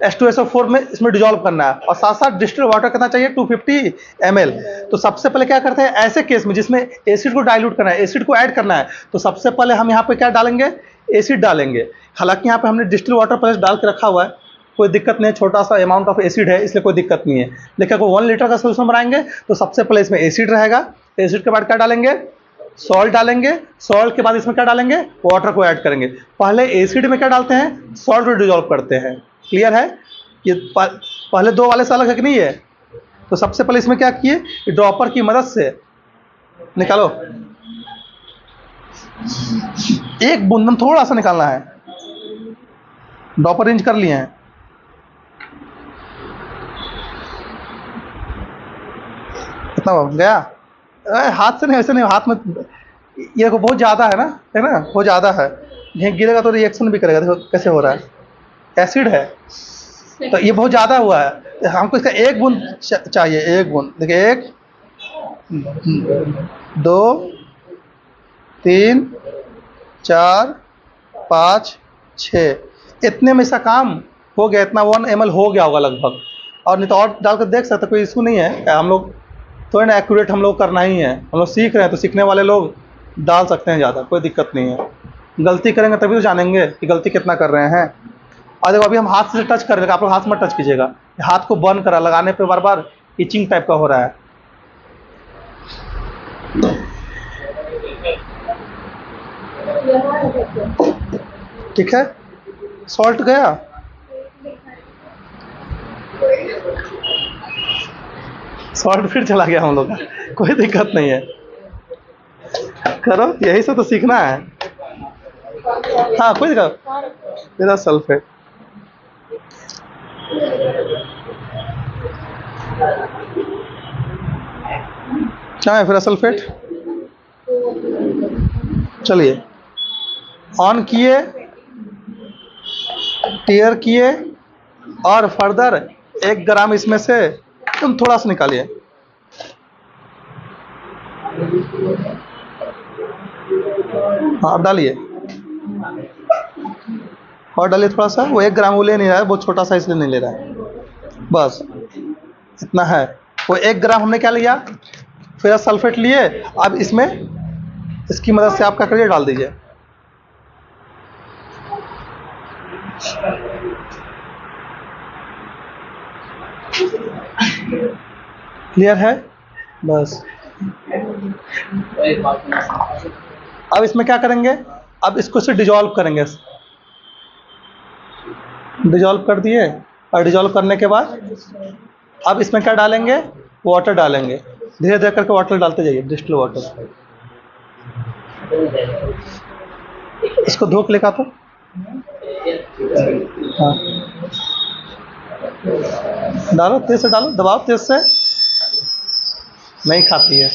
H2SO4 में इसमें डिजॉल्व करना है। और साथ साथ डिस्टिल्ड वाटर कितना चाहिए, 250 ml। तो सबसे पहले क्या करते हैं, ऐसे केस में जिसमें एसिड को डाइल्यूट करना है, एसिड को ऐड करना है, तो सबसे पहले हम यहाँ पे क्या डालेंगे, एसिड डालेंगे। हालांकि यहाँ पे हमने डिस्टिल्ड वाटर पहले डाल के रखा हुआ है, कोई दिक्कत नहीं है, छोटा सा अमाउंट ऑफ एसिड है, इसलिए कोई दिक्कत नहीं है। लेकिन अगर 1 लीटर का सोल्यूशन बनाएंगे तो सबसे पहले इसमें एसिड रहेगा, एसिड के बाद क्या डालेंगे, सॉल्ट डालेंगे, सॉल्ट के बाद इसमें क्या डालेंगे, वाटर को ऐड करेंगे। पहले एसिड में क्या डालते हैं, सॉल्ट को डिजॉल्व करते हैं। क्लियर है, ये पहले 2 वाले से अलग है कि नहीं है। तो सबसे पहले इसमें क्या किए, ड्रॉपर की मदद से निकालो, एक बूंदन थोड़ा सा निकालना है, ड्रॉपर रेंज कर लिए हैं। कितना गया, हाथ से नहीं, ऐसे नहीं, हाथ में ये बहुत ज़्यादा है ना, बहुत ज़्यादा है, यहीं गिरेगा तो रिएक्शन भी करेगा। देखो कैसे हो रहा है, एसिड है, तो ये बहुत ज़्यादा हुआ है। हमको इसका एक बूंद चाहिए, एक बूंद। देखिए 1 2 3 4 5 6, इतने में इसका काम हो गया। इतना 1 ml हो गया होगा लगभग। और नहीं तो और डाल कर देख सकते, कोई इशू नहीं है। हम लोग थोड़ा ना एक्यूरेट हम लोग करना ही है, हम लोग सीख रहे हैं, तो सीखने वाले लोग डाल सकते हैं ज़्यादा, कोई दिक्कत नहीं है। गलती करेंगे तभी तो जानेंगे कि गलती कितना कर रहे हैं। और देखो अभी हम हाथ से टच कर रहे हैं, आप लोग हाथ मत टच कीजिएगा, हाथ को बर्न करा, लगाने पे बार बार इचिंग टाइप का हो रहा है। ठीक है, सॉल्ट गया, सॉल्ट फिर चला गया हम लोग का, कोई दिक्कत नहीं है, करो, यही से तो सीखना है। हाँ कोई दिक्कत, मेरा सल्फेट क्या है, फिर सल्फेट। चलिए ऑन किए, टीयर किए, और फर्दर 1 ग्राम इसमें से तुम थोड़ा सा निकालिए। हाँ डालिए, और डालिए थोड़ा सा। वो 1 ग्राम वो ले नहीं रहा है, बहुत छोटा सा इसलिए नहीं ले रहा है, बस इतना है। वो 1 ग्राम हमने क्या लिया, फिर सल्फेट लिए। अब इसमें इसकी मदद से आप क्या करिए, डाल दीजिए। क्लियर है, बस। अब इसमें क्या करेंगे, अब इसको से डिजॉल्व करेंगे। डिजॉल्व कर दिए, और डिजॉल्व करने के बाद अब इसमें क्या डालेंगे, वाटर डालेंगे। धीरे धीरे करके वाटर डालते जाइए, डिस्टिल वाटर। इसको धो के लेकर तो हाँ डालो, तेज से डालो, दबाओ तेज से, नहीं खाती है,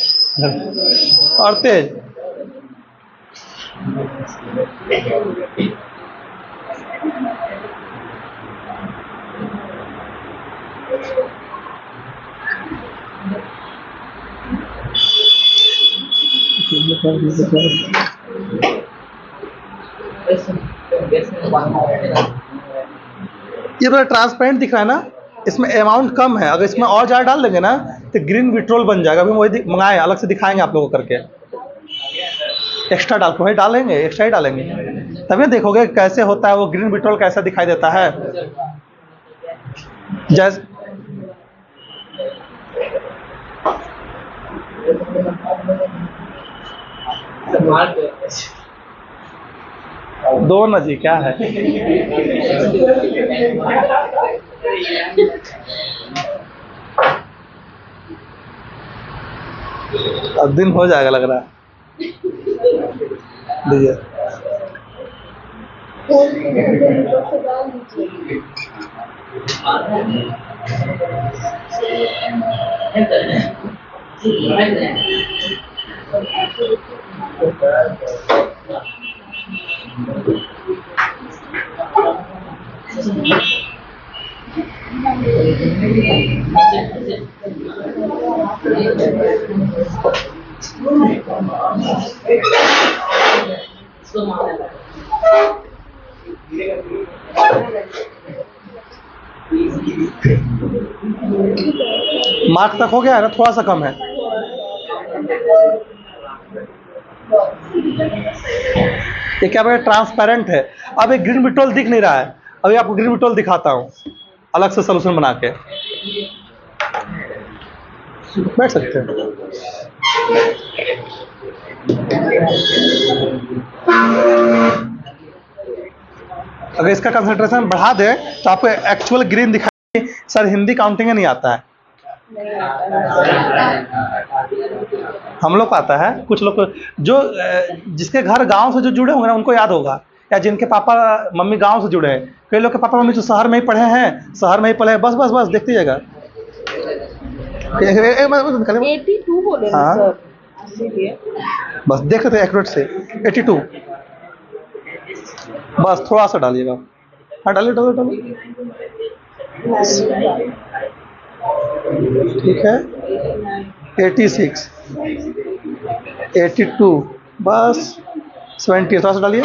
और तेज। ये थोड़ा ट्रांसपेरेंट दिख रहा है ना, इसमें अमाउंट कम है। अगर इसमें और ज़्यादा डाल देंगे ना तो ग्रीन विट्रोल बन जाएगा। अभी हम वही मंगाए, अलग से दिखाएंगे आप लोगों को करके। एक्स्ट्रा डाल, वही डालेंगे, एक्स्ट्रा ही डालेंगे, तभी देखोगे कैसे होता है वो ग्रीन विट्रोल, कैसा दिखाई देता है। जैसे दो न जी, क्या है अब दिन हो जाएगा लग रहा है। दीजिए मार्क तक हो गया है ना, थोड़ा सा कम है। ये क्या बोले, ट्रांसपेरेंट है। अब एक ग्रीन विट्रोल दिख नहीं रहा है, अभी आपको ग्रीन विट्रोल दिखाता हूँ अलग से सोल्यूशन बना के। बैठ सकते हैं। अगर इसका कंसंट्रेशन बढ़ा दे तो आपको एक्चुअल ग्रीन दिखाई। सर हिंदी काउंटिंग नहीं आता है, हम लोग को आता है, कुछ लोग जो जिसके घर गांव से जो जुड़े होंगे ना उनको याद होगा, या जिनके पापा मम्मी गांव से जुड़े हैं। कई लोग के पापा मम्मी जो शहर में ही पढ़े हैं, शहर में ही पढ़े हैं। बस बस बस देखते जाएगा। 82 बोले ना सर, इसीलिए बस देख रहे थे एक्यूरेट से 82। बस थोड़ा सा डालिएगा, हाँ डालिए डालिए डालिए, ठीक है। 86, 82, बस 70, थोड़ा सा डालिए,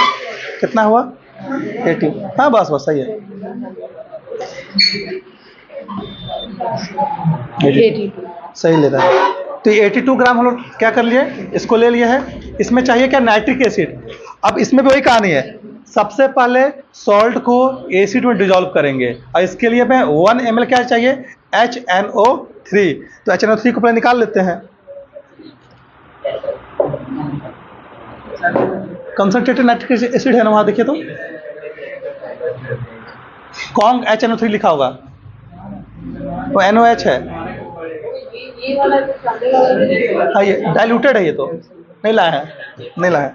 कितना हुआ? 80, हाँ बस बस सही है। 82 सही ले रहा है। तो ये 82 ग्राम हम लोग क्या कर लिए, इसको ले लिए है। इसमें चाहिए क्या? Nitric acid. अब इसमें भी वही कहानी है, सबसे पहले सॉल्ट को एसिड में डिजोल्व करेंगे, और इसके लिए मैं 1 ml क्या चाहिए? HNO3। तो HNO3 को पहले निकाल लेते हैं। कंसंट्रेटेड नाइट्रिक एसिड है ना, वहाँ देखिए तो कॉन्ग HNO3 लिखा होगा, वो NOH है। ये वाला जो सामने वाला हाँ ये डाइल्यूटेड है, ये तो नहीं लाया है, नहीं लाया है।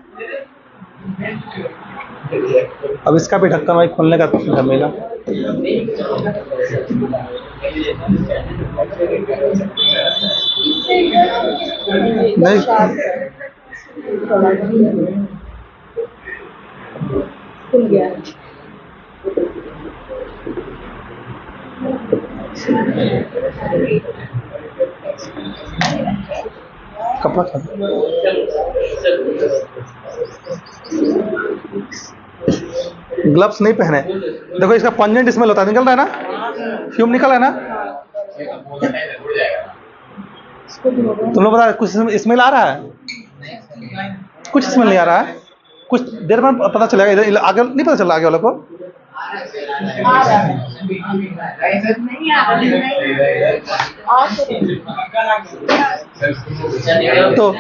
अब इसका भी ढक्कन भाई खोलने का झमेला। नहीं खुल गया। कपड़ा खा ग्लव्स नहीं पहने। देखो इसका पंजेंट स्मेल होता है, निकल रहा है ना, फ्यूम निकल रहा है ना। तुम लोग बता, कुछ स्मेल आ रहा है? कुछ स्मेल नहीं आ रहा है, कुछ देर में पता चलेगा। इधर आगे नहीं पता चल रहा आगे वालों को। तो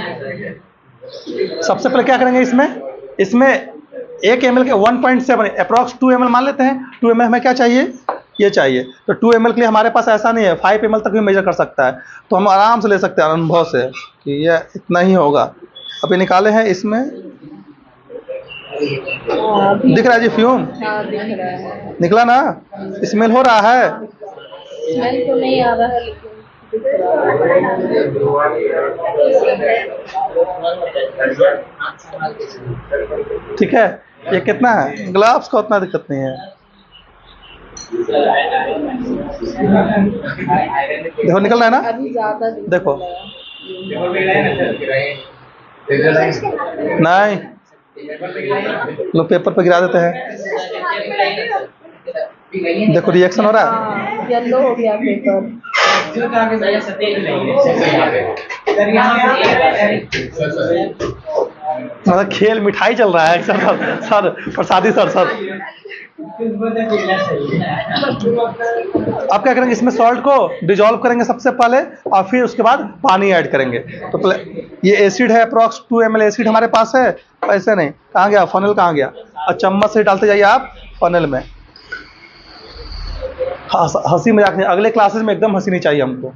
सबसे पहले क्या करेंगे इसमें 1 ml के 1.7 अप्रॉक्स 2 ml मान लेते हैं। 2 ml हमें क्या चाहिए? ये चाहिए। तो 2 ml के लिए हमारे पास ऐसा नहीं है, 5 ml तक भी मेजर कर सकता है। तो हम आराम से ले सकते हैं अनुभव से कि ये इतना ही होगा। अभी निकाले हैं, इसमें दिख रहा है जी फ्यूम? हाँ दिख रहा है। निकला ना? स्मेल हो रहा है? स्मेल तो नहीं आ रहा है लेकिन दिख रहा है। ठीक है। ये कितना है? ग्लास का उतना दिक्कत नहीं है। देखो निकल रहा है ना? अभी ज्यादा देखो नहीं, लोग पेपर पे गिरा देते हैं। देखो रिएक्शन हो रहा है। हाँ येलो हो गया पेपर। मतलब खेल मिठाई चल रहा है सर, सर प्रसादी सर। अब क्या करेंगे, इसमें सॉल्ट को डिजोल्व करेंगे सबसे पहले, और फिर उसके बाद पानी ऐड करेंगे। तो पहले ये एसिड है, अप्रॉक्स 2 ml एसिड हमारे पास है। ऐसे नहीं, कहाँ गया फनल, कहाँ गया? और चम्मच से डालते जाइए आप फनल में। हंसी मजाक नहीं, अगले क्लासेस में एकदम हंसी नहीं चाहिए हमको।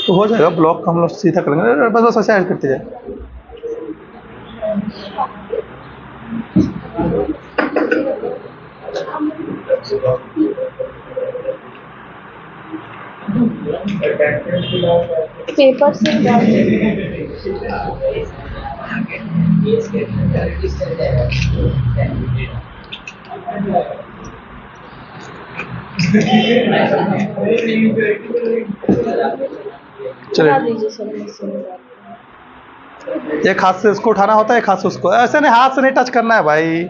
तो हो जाएगा ब्लॉक, हम लोग सीधा करेंगे, बस बस ऐसे ऐड करते जाए। पेपर से चलिए दीजिए सर मशीन। एक हाथ से इसको उठाना होता है, एक हाथ से उसको, ऐसे नहीं, हाथ से नहीं टच करना है भाई।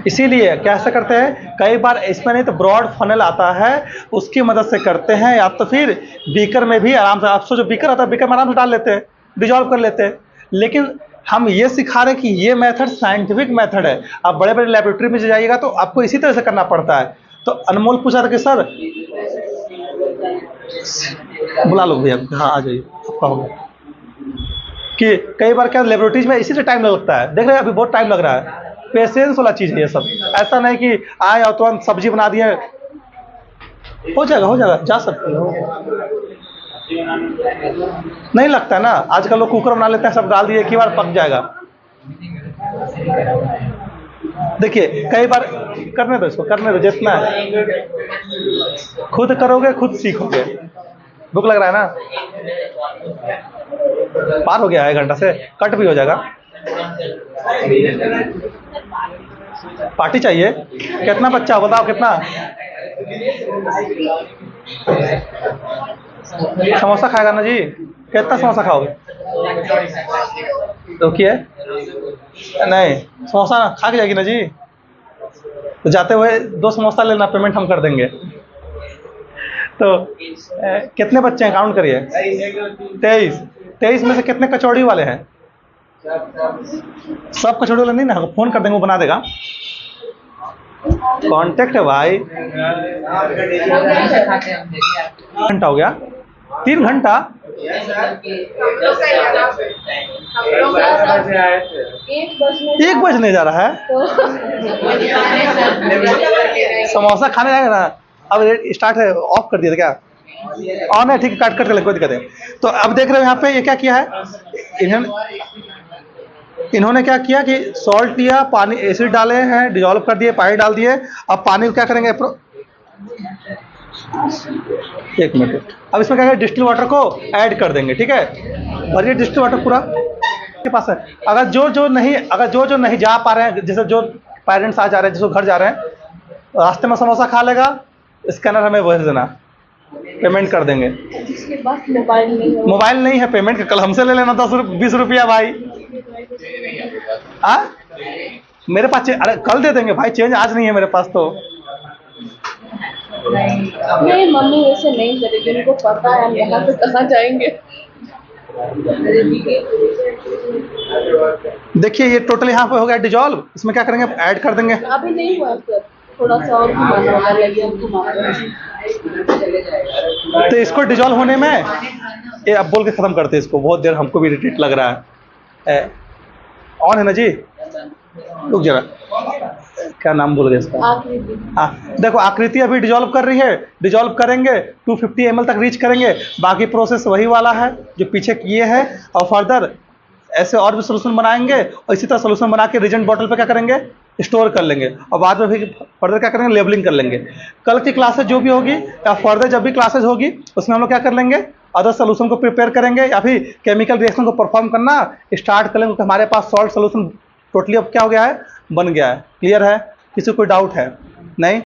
इसीलिए कैसे करते हैं, कई बार इसमें नहीं तो ब्रॉड फनल आता है, उसकी मदद से करते हैं, या तो फिर बीकर में भी आराम से। आप सोचो बीकर आता है, बीकर में आराम से डाल लेते हैं, डिजॉल्व कर लेते हैं। लेकिन हम ये सिखा रहे हैं कि ये मेथड साइंटिफिक मेथड है। आप बड़े बड़े लेबोरेटरी में जाइएगा तो आपको इसी तरह से करना पड़ता है। तो अनमोल पूछा था कि सर बुला लो भैया, हाँ आ जाइए, आपका हो गया। कि कई बार क्या लेबोरेटरीज में इसी से टाइम लगता है, देख रहे हैं अभी बहुत टाइम लग रहा है। पेशेंस वाला चीज़ है ये सब, ऐसा नहीं कि आए और तुरंत सब्जी बना दिए। हो जाएगा, जा सकते हो। नहीं लगता है ना, आजकल लोग कुकर बना लेते हैं, सब डाल दिए एक ही बार पक जाएगा। देखिए कई बार करने दो इसको, करने दो जितना है। खुद करोगे खुद सीखोगे। भूख लग रहा है ना? पार हो गया है 1 घंटा से, कट भी हो जाएगा। पार्टी चाहिए? कितना बच्चा बताओ, कितना? समोसा खाएगा ना जी? कितना समोसा खाओगे? रुकिए, नहीं समोसा खा के जाएगी ना जी? तो जाते हुए 2 समोसा लेना, पेमेंट हम कर देंगे। तो कितने बच्चे हैं, काउंट करिए। 23 में से कितने कचौड़ी वाले हैं? सब कचौड़ी वाले नहीं ना, फोन कर देंगे वो बना देगा। कांटेक्ट है भाई। घंटा हो गया? 3 घंटा? एक बजने जा रहा है। समोसा खाने जाएगा ना? अब स्टार्ट है, ऑफ कर दिया था क्या? ऑन है, ठीक है, काट करके कोई दिक्कत है। तो अब देख रहे हो यहाँ पे ये क्या किया है, इन्होंने क्या किया कि सॉल्ट लिया, पानी एसिड डाले हैं, डिजोल्व कर दिए, पानी डाल दिए। अब पानी को क्या करेंगे, 1 मिनट, अब इसमें क्या करेंगे, डिस्टिल वाटर को ऐड कर देंगे, ठीक है। और ये डिस्टिल वाटर पूरा के पास है। अगर जो नहीं जा पा रहे हैं, जैसे जो पेरेंट्स आ जा रहे हैं, जिसको घर जा रहे हैं, रास्ते में समोसा खा लेगा, स्कैनर हमें भेज देना, पेमेंट कर देंगे। जिसके पास मोबाइल नहीं है, पेमेंट कल हमसे ले लेना 10-20 रुपया भाई। मेरे पास अरे कल दे देंगे भाई, चेंज आज नहीं है मेरे पास। तो नहीं, मम्मी ऐसे नहीं करेगी, उनको पता है हम यहाँ से कहाँ जाएंगे। देखिए ये टोटल यहाँ पे हो गया डिजॉल्व। इसमें क्या करेंगे, ऐड कर देंगे। अभी नहीं हुआ सर, थोड़ा सा और घुमाना लगे, तो इसको डिजॉल्व होने में ये अब बोल के खत्म करते हैं इसको, बहुत देर हमको भी इरिटेट लग रहा है। ऑन है ना जी? रुक जरा, क्या नाम भूल गए इसका? हाँ देखो, आकृति अभी डिजॉल्व कर रही है, डिजॉल्व करेंगे 250 ml तक रीच करेंगे। बाकी प्रोसेस वही वाला है जो पीछे किए हैं, और फर्दर ऐसे और भी सोल्यूशन बनाएंगे, और इसी तरह सोल्यूशन बना के रिजेंट बॉटल पे क्या करेंगे, स्टोर कर लेंगे, और बाद में फिर फर्दर क्या करेंगे, लेबलिंग कर लेंगे। कल की क्लासेज जो भी होगी या फर्दर जब भी क्लासेज होगी, उसमें हम लोग क्या कर लेंगे, अदर सोल्यूशन को प्रिपेयर करेंगे, या फिर केमिकल रिएक्शन को परफॉर्म करना स्टार्ट कर लेंगे, क्योंकि हमारे पास सॉल्ट सोल्यूशन टोटली अब क्या हो गया है, बन गया है। क्लियर है? किसी को कोई डाउट है? नहीं?